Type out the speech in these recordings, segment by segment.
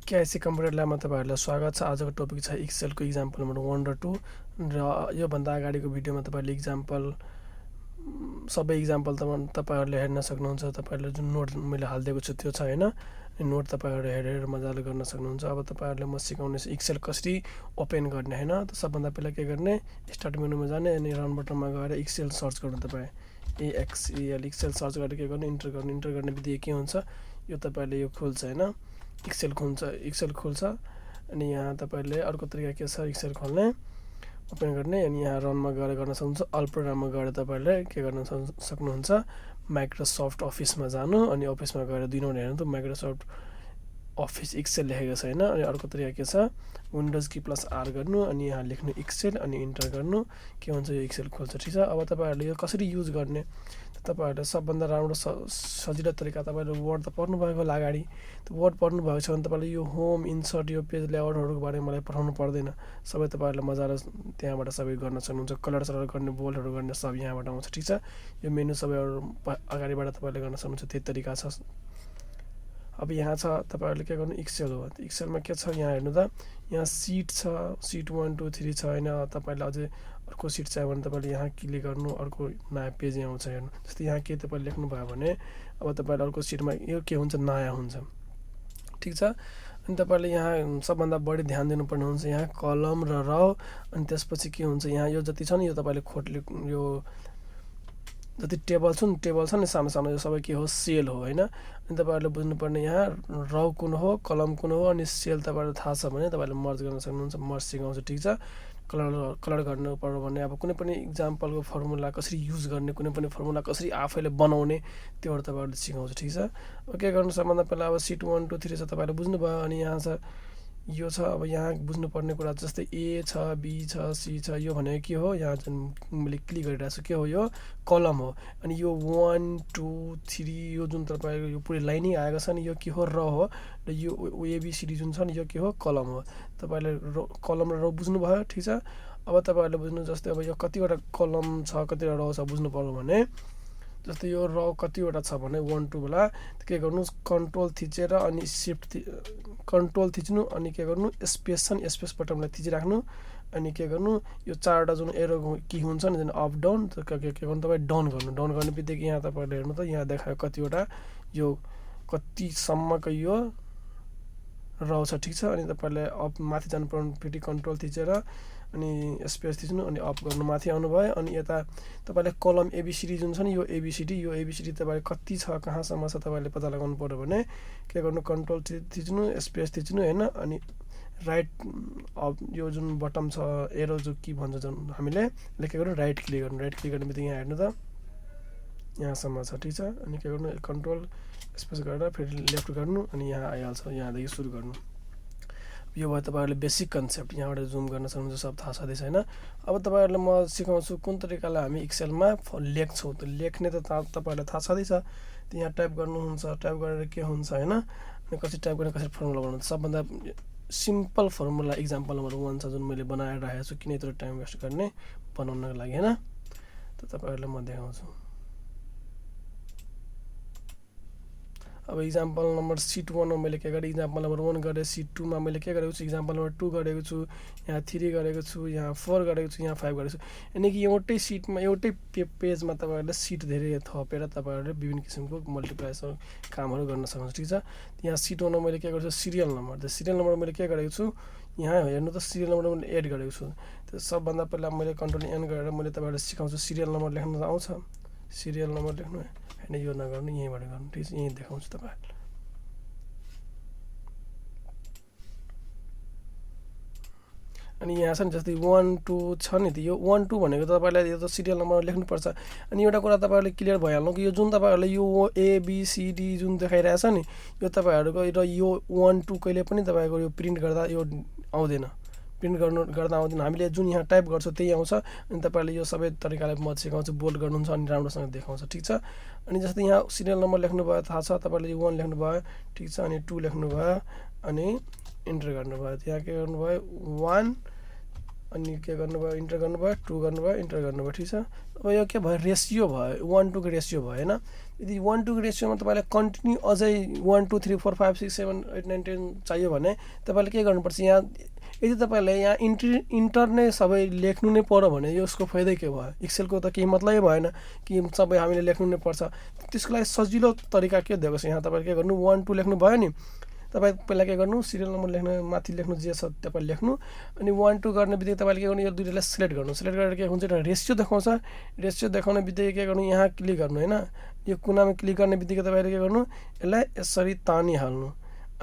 KIC computer ल्याबमा तपाईँहरूलाई स्वागत छ। आजको टपिक छ एक्सेलको इक्जाम्पल नम्बर 1 र 2 र योभन्दा अगाडिको भिडियोमा तपाईँहरूले इक्जाम्पल सबै इक्जाम्पल तपाईँहरूले हेर्न सक्नुहुन्छ। तपाईँहरूले जुन नोट मैले हालिदिएको छु त्यो छ होइन, नोट तपाईँहरूले हेरेर मजाले गर्न सक्नुहुन्छ। अब तपाईँहरूले म सिकाउने एक्सेल कसरी ओपन गर्ने होइन। त सबभन्दा पहिला के गर्ने, स्टार्ट मेनुमा जाने अनि रन बटनमा गएर एक्सेल सर्च गर्नु। तपाईँ AXEL एक्सेल सर्च गरेर के गर्नु, इन्टर गर्ने बित्तिकै के हुन्छ, यो तपाईँहरूले यो खोल्छ होइन, एक्सेल खोल्छ। अनि यहाँ तपाईँहरूले अर्को तरिका के छ, एक्सेल खोल्ने ओपन गर्ने अनि यहाँ रनमा गएर गर्न सक्नुहुन्छ। अल प्रोग्राममा गएर तपाईँहरूले के गर्न सक्नुहुन्छ, माइक्रोसफ्ट अफिसमा जानु अनि अफिसमा गएर 2 नम्बर हेर्नु त माइक्रोसफ्ट अफिस एक्सेल लेखेको छ होइन। अनि अर्को तरिका के छ, विन्डोज की +R गर्नु अनि यहाँ लेख्नु एक्सेल अनि इन्टर गर्नु, के हुन्छ यो एक्सेल खोल्छ। ठिक छ। अब तपाईँहरूले यो कसरी युज गर्ने, तपाईँहरूले सबभन्दा राम्रो सजिलो तरिका, तपाईँहरूले वर्ड त पढ्नु भएको होला अगाडि, त्यो वर्ड पढ्नु भएको छ भने तपाईँले यो होम, इन्सर्ट, यो पेज लेआउटहरूको बारेमा मलाई पठाउनु पर्दैन। सबै तपाईँहरूले मजाले त्यहाँबाट सबै गर्न सक्नुहुन्छ। कलर गर्ने, बोल्डहरू गर्ने सब यहाँबाट आउँछ। ठिक छ। यो मेनु सबै अगाडिबाट तपाईँले गर्न सक्नुहुन्छ, त्यही तरिका छ। अब यहाँ छ तपाईँहरूले के गर्नु, एक्सेल हो। एक्सेलमा के छ यहाँ हेर्नु त, यहाँ सिट छ, सिट 1 2 3 छ होइन। तपाईँले अझै अर्को सिट चाहियो भने तपाईँले यहाँ क्लिक गर्नु, अर्को नयाँ पेज आउँछ हेर्नु। जस्तै यहाँ के तपाईँले लेख्नुभयो भने अब तपाईँले अर्को सिटमा यो के हुन्छ, नयाँ हुन्छ। ठिक छ। अनि तपाईँले यहाँ सबभन्दा बढी ध्यान दिनुपर्ने हुन्छ यहाँ कलम र रौ। अनि त्यसपछि के हुन्छ, यहाँ यो जति छ नि यो तपाईँले यो जति टेबल छ नि सानो सानो, यो सबै के हो, सेल हो होइन। अनि तपाईँहरूले बुझ्नुपर्ने यहाँ रौ कुन हो, कलम कुन हो अनि सेल तपाईँलाई थाहा छ भने तपाईँले मर्ज गर्न सक्नुहुन्छ। मर्ज सिकाउँछु। ठिक छ। कलर गर्नु पर्यो भने अब कुनै पनि इक्जाम्पलको फर्मुला कसरी युज गर्ने, कुनै पनि फर्मुला कसरी आफैले बनाउने, त्योहरू तपाईँहरूले सिकाउँछु। ठिक छ। अब के गर्नु, सबभन्दा पहिला अब सिट 1 2 3 छ तपाईँले बुझ्नुभयो। अनि यहाँ छ यो छ, अब यहाँ बुझ्नुपर्ने कुरा जस्तै ए छ, बी छ, सी छ, यो भनेको के हो, यहाँ जुन मैले क्लिक गरिरहेको छु के हो, यो कलम हो। अनि यो 1 2 3 यो जुन तपाईँको यो पुरै लाइनै आएको छ नि, यो के हो, र हो। र यो ABCD जुन छ नि यो के हो, कलम हो। तपाईँले कलम र रो बुझ्नुभयो। ठिक छ। अब तपाईँहरूले बुझ्नु, जस्तै अब यो कतिवटा कलम छ, कतिवटा रो छ बुझ्नु पर्यो भने, जस्तै यो र कतिवटा छ भने 1 2 बेला के गर्नु, कन्ट्रोल थिचेर अनि कन्ट्रोल थिच्नु अनि के गर्नु, स्पेस छ नि स्पेस बटनलाई थिचिराख्नु अनि के गर्नु, यो 4वटा जुन एरो की हुन्छ नि जुन अप डाउन, के गर्नु तपाईँ डाउन गर्ने बित्तिकै यहाँ तपाईँहरूले हेर्नु त यहाँ देखायो कतिवटा, यो कतिसम्मको यो रौ छ। ठिक छ। अनि तपाईँले अप माथि जानु पर्ने फेरि कन्ट्रोल थिचेर अनि स्पेस थिच्नु अनि अप गर्नु, माथि आउनुभयो। अनि यता तपाईँले कलम ABCD जुन छ नि यो ABCD तपाईँले कति छ, कहाँसम्म छ तपाईँले पत्ता लगाउनु पर्यो भने के गर्नु, कन्ट्रोल थिच्नु, स्पेस थिच्नु होइन। अनि राइट अप यो जुन बटम छ एरो जो की भन्छ जुन हामीले के गर्नु, राइट क्लिक गर्ने बित्तिकै यहाँ हेर्नु त यहाँसम्म छ। ठिक छ। अनि के गर्नु, कन्ट्रोल स्पेस गरेर फेरि लेफ्ट गर्नु अनि यहाँ आइहाल्छ। यहाँदेखि सुरु गर्नु। यो भयो तपाईँहरूले बेसिक कन्सेप्ट, यहाँबाट जुम गर्न सक्नुहुन्छ, सब थाहा छँदैछ होइन। अब तपाईँहरूलाई म सिकाउँछु कुन तरिकाले हामी एक्सेलमा लेख्छौँ। त लेख्ने त तपाईँहरूलाई थाहा छँदैछ, यहाँ टाइप गर्नुहुन्छ, टाइप गरेर के हुन्छ होइन, अनि कसरी टाइप गर्ने, कसरी फर्मुला बनाउनु। सबभन्दा सिम्पल फर्मुला इक्जाम्पल नम्बर 1 छ जुन मैले बनाएर राखेको छु, किन यत्रो टाइम वेस्ट गर्ने बनाउनको लागि होइन। त तपाईँहरूलाई म देखाउँछु। अब इक्जाम्पल नम्बर सिट 1 मा मैले के गरेँ, इक्जाम्पल नम्बर 1 गरेँ। सिट 2 मा मैले के गरेको छु, इक्जाम्पल नम्बर 2 गरेको छु, यहाँ 3 गरेको छु, यहाँ 4 गरेको छु, यहाँ 5 गरेको छु। यानि कि एउटै सिटमा एउटै पेजमा तपाईँहरूले सिट धेरै थपेर तपाईँहरूले विभिन्न किसिमको मल्टिप्लाइसन कामहरू गर्न सक्नुहुन्छ। ठिक छ। यहाँ सिट 1 मा मैले के गरेको छु, सिरियल नम्बर मैले के गरेको छु, यहाँ हेर्नु त सिरियल नम्बर मैले एड गरेको छु। त्यो सबभन्दा पहिला मैले कन्ट्रोल N गरेर मैले तपाईँहरूलाई सिकाउँछु सिरियल नम्बर लेख्न आउँछ, सिरियल नम्बर लेख्नु होइन, यो नगर्नु, यहीँबाट गर्नु। ठिक छ। यहीँ देखाउँछु तपाईँहरूलाई। अनि यहाँ छ नि जस्तै 1 2 छ नि, त यो 1 2 भनेको तपाईँलाई यो त सिरियल नम्बर लेख्नुपर्छ। अनि एउटा कुरा तपाईँहरूले क्लियर भइहाल्नु कि यो जुन तपाईँहरूले यो ABCD जुन देखाइरहेछ नि, यो तपाईँहरूको र यो 1 2 कहिले पनि तपाईँको यो प्रिन्ट गर्दा यो आउँदैन, हामीले जुन यहाँ टाइप गर्छौँ त्यही आउँछ। अनि तपाईँहरूले यो सबै तरिकाले म सिकाउँछु, बोल्ड गर्नुहुन्छ अनि राम्रोसँग देखाउँछ। ठिक छ। अनि जस्तै यहाँ सिरियल नम्बर लेख्नुभयो थाहा छ तपाईँले, यो 1 लेख्नुभयो। ठिक छ। अनि 2 लेख्नुभयो अनि इन्टर गर्नुभयो। यहाँ के गर्नुभयो, 1 अनि के गर्नुभयो इन्टर गर्नुभयो 2 गर्नुभयो इन्टर गर्नुभयो ठीक छ। अब यो के भयो रेसियो भयो 1 to को रेसियो भयो हैन। यदि 1 to को रेसियोमा तपाईलाई कन्टिन्यू अझै 1 2 3 4 5 6 7 8 9 10 चाहियो भने तपाईले के गर्नुपर्छ यहाँ यदि तपाईले यहाँ इन्टर नै सबै लेख्नु नै पर्यो भने यसको फाइदै के भयो एक्सेलको त केही मतलबै भएन कि सबै हामीले लेख्नु नै पर्छ। त्यसको लागि सजिलो तरिका के दिएको छ यहाँ तपाईले के गर्नु 1 2 लेख्नु भयो नि तपाई पहिला के गर्नु सिरियल नम्बर लेख्न माथि लेख्नु जे छ तपाईले लेख्नु अनि 1 2 गर्ने बित्तिकै तपाईले के गर्नु यो दुईटालाई सिलेक्ट गर्नु सिलेक्ट गरेर के हुन्छ एउटा रेसियो देखाउँछ रेसियो देखाउने बित्तिकै के गर्नु यहाँ क्लिक गर्नु हैन यो कुनामा क्लिक गर्ने बित्तिकै तपाईले के गर्नु यसलाई यसरी तानिहाल्नु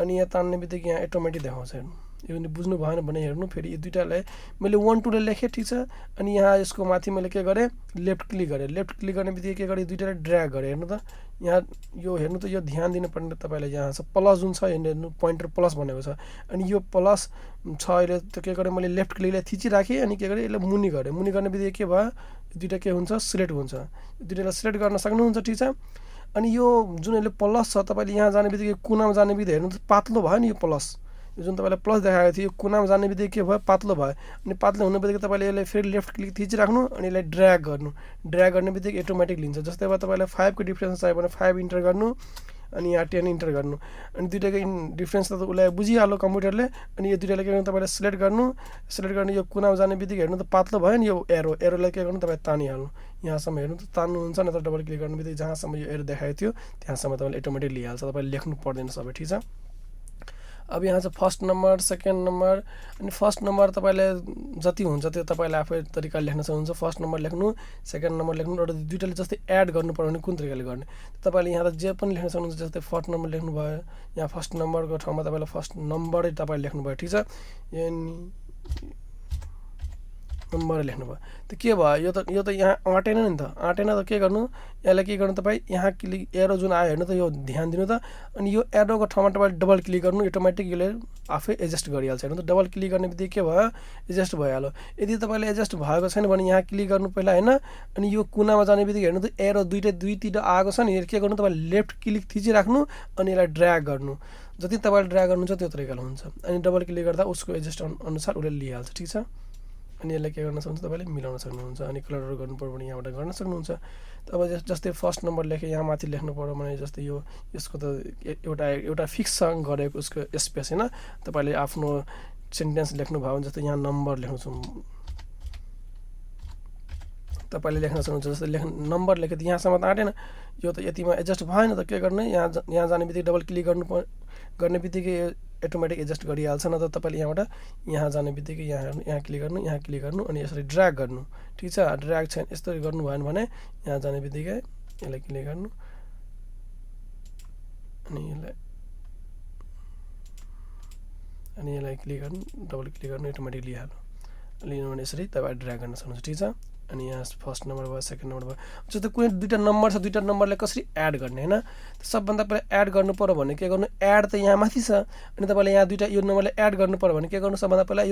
अनि यहाँ तान्ने बित्तिकै यहाँ अटोमेटिक देखाउँछ हेर्नु यो बुझ्नु भएन भने हेर्नु फेरि यो दुईटालाई मैले 1 2 ले लेखे ठीक छ अनि यहाँ यसको माथि मैले के गरे लेफ्ट क्लिक गर्ने बित्तिकै के गरे दुईटालाई ड्र्याग गरे हेर्नु त यहाँ यो हेर्नु त यो ध्यान दिनुपर्ने तपाईलाई यहाँ छ प्लस जुन छ हेर्नु पोइन्टर प्लस भनेको छ अनि यो प्लस छ अहिले त के गरे मैले लेफ्ट क्लिकले थिचि राखे अनि के गरे यसलाई मुनि गर्ने बित्तिकै के भयो दुईटा के हुन्छ सिलेक्ट हुन्छ दुईटालाई सिलेक्ट गर्न सक्नुहुन्छ ठीक छ। अनि यो जुन अहिले प्लस छ तपाईले यहाँ जाने बित्तिकै कुनामा जाने बित्तिकै हेर्नु त पातलो भयो नि यो प्लस यो जुन तपाईलाई प्लस देखाएको थियो यो कुनामा जाने बित्तिकै के भयो पातलो भयो अनि पातलो हुने बित्तिकै तपाईले यसलाई फेरि लेफ्ट क्लिक थिचि राख्नु अनि यसलाई ड्र्याग गर्ने बित्तिकै अटोमेटिक लिन्छ। जस्तै अब तपाईलाई 5 को डिफरेन्स चाहियो भने 5 इन्टर गर्नु अनि यहाँ 10 इन्टर गर्नु अनि दुईटाको डिफरेन्स त उसलाई बुझिहाल्यो कम्प्युटरले अनि यो दुईटाले के गर्नु तपाईले सिलेक्ट गर्ने यो कुनामा जाने बित्तिकै हेर्नु त पातलो भयो नि यो एरोलाई के गर्नु तपाईले तानिहाल्नु यहाँसम्म हेर्नु त तान्नुहुन्छ नत्र डबल क्लिक गर्ने बित्तिकै जहाँसम्म यो एरो देखाएको थियो त्यहाँसम्म तपाईले अटोमेटिक लिइहाल्छ तपाईले लेख्नु पर्दैन सबै ठीक छ। अब यहाँ चाहिँ फर्स्ट नम्बर सेकेन्ड नम्बर अनि फर्स्ट नम्बर तपाईले जति हुन्छ त्यो तपाईले आफै तरिकाले लेख्न सक्नुहुन्छ फर्स्ट नम्बर लेख्नु सेकेन्ड नम्बर लेख्नु र दुईटाले जस्तै एड गर्नु पर्यो भने कुन तरिकाले गर्ने तपाईले यहाँ त जे पनि लेख्न सक्नुहुन्छ जस्तै फर्स्ट नम्बर लेख्नु भयो यहाँ फर्स्ट नम्बरको ठाउँमा तपाईले फर्स्ट नम्बरै तपाईले लेख्नु भयो ठीक छ नम्बर लेख्नु भयो त के भयो यो त यहाँ आँटेन नि त आँटेन त के गर्नु यसलाई के गर्नु तपाईँ यहाँ क्लिक एरो जुन आयो हेर्नु त यो ध्यान दिनु त अनि यो एरोको ठाउँमा तपाईले डबल क्लिक गर्नु अटोमेटिक यसले आफै एडजस्ट गरिहाल्छ हेर्नु त डबल क्लिक गर्ने बित्तिकै के भयो एडजस्ट भइहाल्यो। यदि तपाईले एडजस्ट भएको छैन भने यहाँ क्लिक गर्नु पहिला हैन अनि यो कुनामा जाने बित्तिकै हेर्नु त एरो दुईतिर आएको छ नि के गर्नु तपाईले लेफ्ट क्लिक थिचि राख्नु अनि यसलाई ड्र्याग गर्नु जति तपाईले ड्र्याग गर्नुहुन्छ त्यो तरिकाले हुन्छ अनि डबल क्लिक गर्दा उसको एडजस्ट अनुसार उसले लिइहाल्छ ठीक छ। अनि यसलाई के गर्न सक्नुहुन्छ तपाईले मिलाउन सक्नुहुन्छ अनि कलरहरु गर्नु पर्यो भने यहाँबाट गर्न सक्नुहुन्छ। अब जस्तै फर्स्ट नम्बर लेखे यहाँ माथि लेख्नु पर्यो भने जस्तै यो यसको त एउटा फिक्स गरेको उसको स्पेस हैन तपाईले आफ्नो सेन्टेन्स लेख्नु भयो भने जस्तै यहाँ नम्बर लेख्नु छ तपाईले लेख्न सक्नुहुन्छ जस्तै नम्बर लेखे त यहाँसम्म त आँटेन यो त यतिमा एडजस्ट भएन त के गर्ने यहाँ जाने बित्तिकै डबल क्लिक गर्ने बित्तिकै अटोमेटिक एडजस्ट गरिहाल्छ न त तपाईले यहाँबाट यहाँ जाने बित्तिकै यहाँ क्लिक गर्नु अनि यसरी ड्र्याग गर्नु ठीक छ। ड्र्याग छैन यस्तो गर्नु भएन भने यहाँ जाने बित्तिकै यसलाई क्लिक गर्नु अनि यसलाई क्लिक गर्नु डबल क्लिक गर्नु अटोमेटिक लिइहाल्नु लिनु भने यसरी तपाईले ड्र्याग गर्न सक्नुहुन्छ ठीक छ। अनि यहाँ फर्स्ट नम्बर भयो सेकेन्ड नम्बर भयो जस्तै कुनै दुईटा नम्बर छ दुईटा नम्बरलाई कसरी एड गर्ने हैन सबभन्दा पहिला एड गर्नु पर्यो भने के गर्नु एड त यहाँ माथि छ अनि तपाईले यहाँ दुईटा यो नम्बरलाई एड गर्नु पर्यो भने के गर्नु सबभन्दा पहिला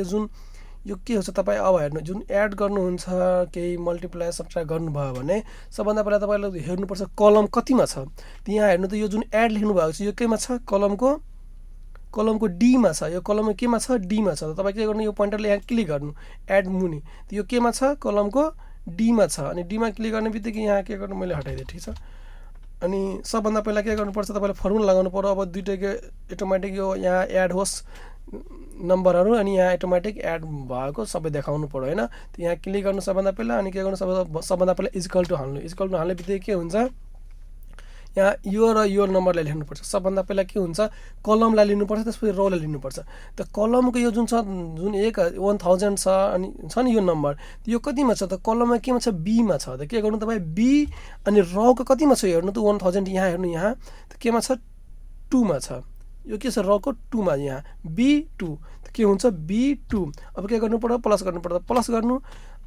यो के हुन्छ तपाई अब हेर्नु जुन एड गर्नुहुन्छ केही मल्टिप्लाई सब्ट्र्याक्ट गर्नुभयो भने सबभन्दा पहिला तपाईले हेर्नुपर्छ कलम कतिमा छ यहाँ हेर्नु त यो जुन एड लेख्नु भएको छ यो केमा छ कलमको डी मा छ यो कलमको केमा छ डी मा छ तपाई के गर्नु यो पोइन्टरले यहाँ क्लिक गर्नु एड मुनि त यो केमा छ कलमको डी मा छ अनि डी मा क्लिक गर्ने बित्तिकै यहाँ के गर्नु मैले हटाइदिए ठीक छ। अनि सबभन्दा पहिला के गर्नुपर्छ तपाईले फर्मुला लगाउनु पर्यो अब दुईटैको अटोमेटिक यो यहाँ एड होस् नम्बरहरु अनि यहाँ अटोमेटिक एड भएको सबै देखाउनु पर्यो हैन त यहाँ क्लिक गर्नु सबभन्दा पहिला अनि के गर्नु सबभन्दा पहिला इक्वल टु हाल्ने बित्तिकै के हुन्छ यहाँ यो र यो नम्बरलाई लेख्नुपर्छ सबभन्दा पहिला के हुन्छ कलमलाई लिनुपर्छ त्यसपछि रोलाई लिनुपर्छ त कलमको यो जुन छ जुन 1000 छ अनि छ नि यो नम्बर यो कतिमा छ त कलममा केमा छ बी मा छ त के गर्नु तपाई बी अनि रोको कतिमा छ हेर्नु त 1000 यहाँ हेर्नु यहाँ त केमा छ 2 मा छ यो के छ रोको 2 मा यहाँ B2 त के हुन्छ B2 अब के गर्नु पर्यो प्लस गर्नु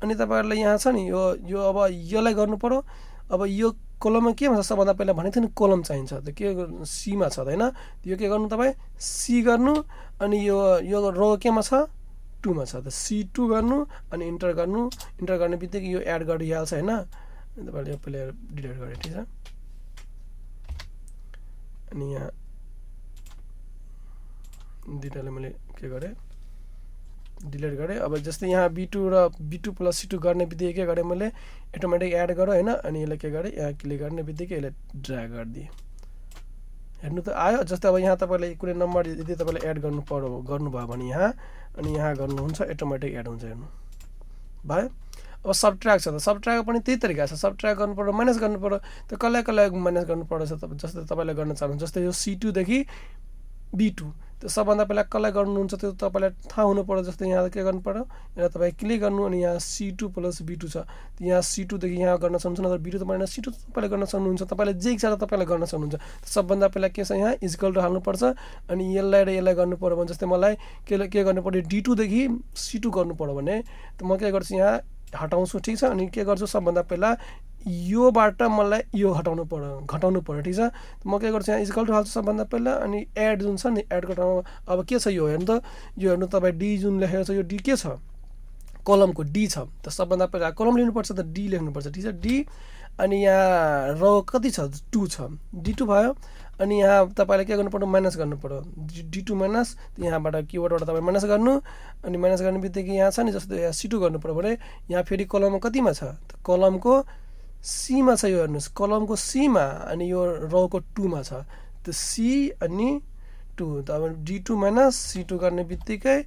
अनि तपाईहरुले यहाँ छ नि यो अब यसलाई गर्नु पर्यो अब यो कलममा केमा छ सबभन्दा पहिला भनेको थिएँ नि कलम चाहिन्छ त के सी मा छ हैन यो के गर्नु तपाई सी गर्नु अनि यो रो केमा छ 2 मा छ त C2 गर्नु अनि इन्टर गर्ने बित्तिकै यो एड गरिहाल्छ हैन तपाईले यो प्लेयर डिलिट गरे ठीक छ। अनि यहाँ दुईटाले मैले के गरे डिलिट गरेँ। अब जस्तै यहाँ B2 र B2 + C2 गर्ने बित्तिकै के गरेँ मैले अटोमेटिक एड गरेँ होइन। अनि यसलाई के गरेँ यहाँ क्लिक गर्ने बित्तिकै यसलाई ड्र्याग गरिदिएँ। हेर्नु त आयो। जस्तै अब यहाँ तपाईँले कुनै नम्बर यदि तपाईँले एड गर्नुभयो भने यहाँ अनि यहाँ गर्नुहुन्छ अटोमेटिक एड हुन्छ। हेर्नु भयो। अब सबट्र्याक्ट छ त सबट्र्याक्ट पनि त्यही तरिका छ। सबट्र्याक्ट गर्नु पर्यो माइनस गर्नु पर्यो। त कसलाई माइनस गर्नु पर्छ जस्तै तपाईँले गर्न चाहनुहुन्छ। जस्तै यो C2 देखि B2 त्यो सबभन्दा पहिला कसलाई गर्नुहुन्छ त्यो तपाईँलाई थाहा हुनु पर्यो। जस्तै यहाँ के गर्नु पर्यो यहाँ तपाईँ क्लिक गर्नु अनि यहाँ C2 + B2 छ। यहाँ C2 देखि यहाँ गर्न सक्नुहुन्छ नत्र B2 तपाईँ C2 तपाईँले गर्न सक्नुहुन्छ। तपाईँले जे इच्छा छ तपाईँले गर्न सक्नुहुन्छ। सबभन्दा पहिला के छ यहाँ इक्वल टु हाल्नुपर्छ अनि यसलाई र यसलाई गर्नु पर्यो भने जस्तै मलाई के गर्नु पर्यो D2 देखि C2 गर्नु पर्यो भने त म के गर्छु यहाँ हटाउँछु। ठिक छ। अनि के गर्छु सबभन्दा पहिला योबाट मलाई यो घटाउनु पर्यो। ठिक छ। म के गर्छु यहाँ इक्वल टु हाल्छु सबभन्दा पहिला अनि एड जुन छ नि एडको ठाउँमा अब के छ यो हेर्नु त यो हेर्नु तपाईँ डी जुन लेखेको छ यो डी के छ कलमको डी छ। त सबभन्दा पहिला कलम लिनुपर्छ त डी लेख्नुपर्छ। ठिक छ डी अनि यहाँ रो कति छ 2 छ D2 भयो। अनि यहाँ तपाईँले के गर्नु पर्यो माइनस गर्नु पर्यो D2 माइनस यहाँबाट किवर्डबाट तपाईँ माइनस गर्नु अनि माइनस गर्ने बित्तिकै यहाँ छ नि जस्तो यहाँ C2 गर्नु पर्यो भने यहाँ फेरि कलममा कतिमा छ त कलमको सीमा छ। यो हेर्नुहोस् कलमको सीमा अनि यो रोको 2 मा छ। त C अनि 2 त अब D2 माइनस C2 गर्ने बित्तिकै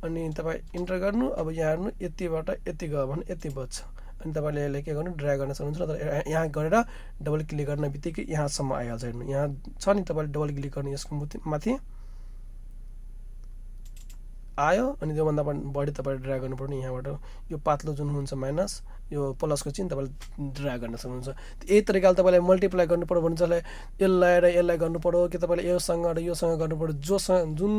अनि तपाईँ इन्टर गर्नु। अब यहाँ हेर्नु यतिबाट यति गयो भने यति बच्छ अनि तपाईँले यसलाई के गर्नु ड्र्याग गर्न सक्नुहुन्छ। नत्र यहाँ गरेर डबल क्लिक गर्ने बित्तिकै यहाँसम्म आइहाल्छ। हेर्नु यहाँ छ नि तपाईँले डबल क्लिक गर्ने यसको माथि आयो अनि त्योभन्दा बढी तपाईँले ड्र्याग गर्नुपर्ने यहाँबाट यो पातलो जुन हुन्छ माइनस यो प्लसको चिन्ह तपाईँले ड्र्याग गर्न सक्नुहुन्छ। यही तरिकाले तपाईँले मल्टिप्लाई गर्नु पर्यो भने चाहिँ यसलाई र यसलाई गर्नु पर्यो कि तपाईँले योसँग र योसँग गर्नु पर्यो जोसँग जुन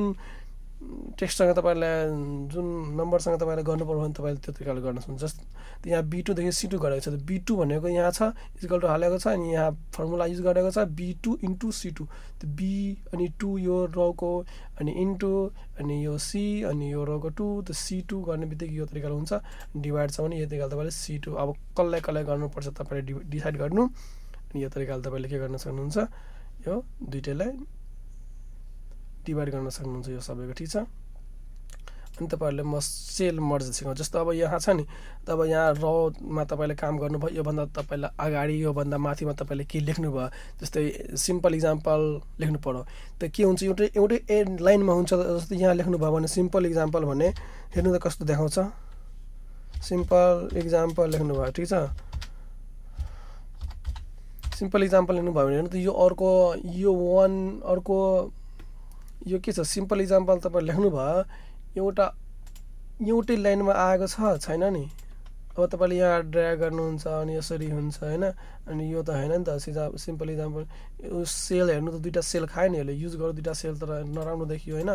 टेक्स्टसँग तपाईँलाई जुन नम्बरसँग तपाईँले गर्नु पर्यो भने तपाईँले त्यो तरिकाले गर्न सक्नुहुन्छ। जस्तो यहाँ B2 देखि C2 गरेको छ त B2 भनेको यहाँ छ इक्वल टु हालेको छ अनि यहाँ फर्मुला युज गरेको छ B2 * C2 त B अनि 2 यो रोको अनि इन्टु अनि यो C अनि यो रोको 2 त C2 गर्ने बित्तिकै यो तरिकाले हुन्छ। डिभाइड छ भने यो तरिकाले तपाईँले C2 अब कसलाई गर्नुपर्छ तपाईँले डिसाइड गर्नु अनि यो तरिकाले तपाईँले के गर्न सक्नुहुन्छ यो दुईटैलाई डिभाइड गर्न सक्नुहुन्छ यो सबैको। ठिक छ। अनि तपाईँहरूले म सेल मर्ज सिकाउँ। जस्तो अब यहाँ छ नि त अब यहाँ रोमा तपाईँले काम गर्नुभयो योभन्दा तपाईँलाई अगाडि योभन्दा माथिमा तपाईँले के लेख्नुभयो जस्तै सिम्पल इक्जाम्पल लेख्नु पर्यो त के हुन्छ एउटै लाइनमा हुन्छ। जस्तो यहाँ लेख्नुभयो भने सिम्पल इक्जाम्पल भने हेर्नु त कस्तो देखाउँछ सिम्पल इक्जाम्पल लेख्नुभयो। ठिक छ। सिम्पल इक्जाम्पल लेख्नुभयो भने हेर्नु त यो अर्को यो 1 अर्को यो के छ सिम्पल इक्जाम्पल तपाईँ लेख्नुभयो एउटै लाइनमा आएको छ छैन नि। अब तपाईँले यहाँ ड्र्याग गर्नुहुन्छ अनि यसरी हुन्छ होइन अनि यो त होइन नि त सिम्पल इक्जाम्पल यो सेल हेर्नु त दुईवटा सेल खायो नि यसले युज गर्यो दुईवटा सेल तर नराम्रो देखियो होइन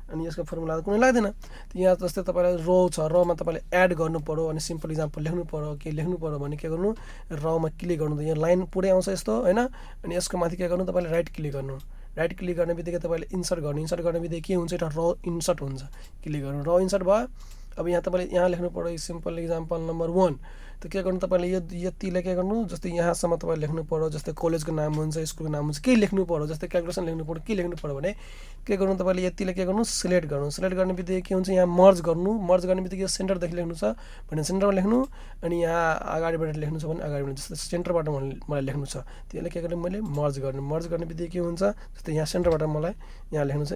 अनि यसको फर्मुला त कुनै लाग्दैन। यहाँ जस्तै तपाईँलाई रो छ रोमा तपाईँले एड गर्नु पर्यो अनि सिम्पल इक्जाम्पल लेख्नु पर्यो के लेख्नु पर्यो भने के गर्नु रोमा क्लिक गर्नु यहाँ लाइन पुरै आउँछ यस्तो होइन अनि यसको माथि के गर्नु तपाईँले राइट क्लिक गर्नु। राइट क्लिक गर्ने बित्तिकै तपाईँले इन्सर्ट गर्ने बित्तिकै के हुन्छ एउटा र इन्सर्ट हुन्छ क्लिक गर्नु र इन्सर्ट भयो। अब यहाँ तपाईँले यहाँ लेख्नु पर्यो सिम्पल इक्जाम्पल नम्बर 1 त के गर्नु तपाईँले यो यतिले के गर्नु जस्तै यहाँसम्म तपाईँले लेख्नु पर्यो जस्तै कलेजको नाम हुन्छ स्कुलको नाम हुन्छ केही लेख्नु पर्यो जस्तै क्यालकुलेसन लेख्नु पर्यो के लेख्नु पर्यो भने के गर्नु तपाईँले यतिले के गर्नु सिलेक्ट गर्ने बित्तिकै के हुन्छ यहाँ मर्ज गर्ने बित्तिकै सेन्टरदेखि लेख्नु छ भने सेन्टरमा लेख्नु अनि यहाँ अगाडिबाट लेख्नु छ भने अगाडिबाट जस्तै सेन्टरबाट मलाई लेख्नु छ त्यसले के गर्नु मैले मर्ज गर्ने बित्तिकै के हुन्छ जस्तै यहाँ सेन्टरबाट मलाई यहाँ लेख्नु छ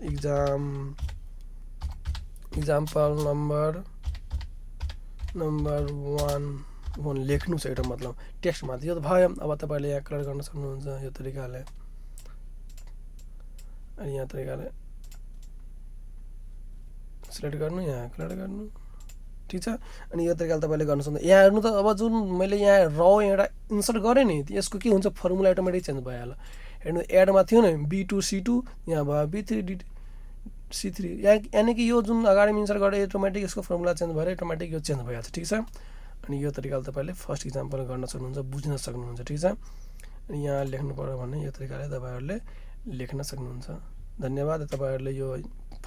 इक्जाम्पल नम्बर 1 लेख्नु छ एउटा मतलब टेक्स्टमा यो त भयो। अब तपाईँले यहाँ कलर गर्न सक्नुहुन्छ यो तरिकाले अनि यहाँ तरिकाले सिलेक्ट गर्नु यहाँ कलर गर्नु। ठिक छ। अनि यो तरिकाले तपाईँले गर्न सक्नुहुन्छ। यहाँ हेर्नु त अब जुन मैले यहाँ एउटा इन्सर्ट गरेँ नि यसको के हुन्छ फर्मुला अटोमेटिक चेन्ज भइहाल्यो। हेर्नु एडमा थियो नि B2 C2 यहाँ भयो B3 C3 यानि कि यो जुन अगाडि इन्सर्ट गरेँ अटोमेटिक यसको फर्मुला चेन्ज भएर अटोमेटिक यो चेन्ज भइहाल्छ। ठिक छ। अनि यो तरिकाले तपाईँले फर्स्ट इक्जाम्पल गर्न सक्नुहुन्छ बुझ्न सक्नुहुन्छ। ठिक छ। अनि यहाँ लेख्नु पर्यो भने यो तरिकाले तपाईँहरूले लेख्न सक्नुहुन्छ। धन्यवाद। तपाईँहरूले यो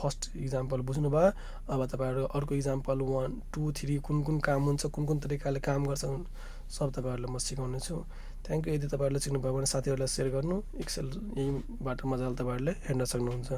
फर्स्ट इक्जाम्पल बुझ्नुभयो। अब तपाईँहरू अर्को इक्जाम्पल 1 2 3 कुन काम हुन्छ कुन तरिकाले काम गर्छ सब तपाईँहरूलाई म सिकाउने छु। Thank you. यदि तपाईँहरूले सिक्नुभयो भने साथीहरूलाई सेयर गर्नु एक्सेल यहीबाट मजाले तपाईँहरूले हेर्न सक्नुहुन्छ।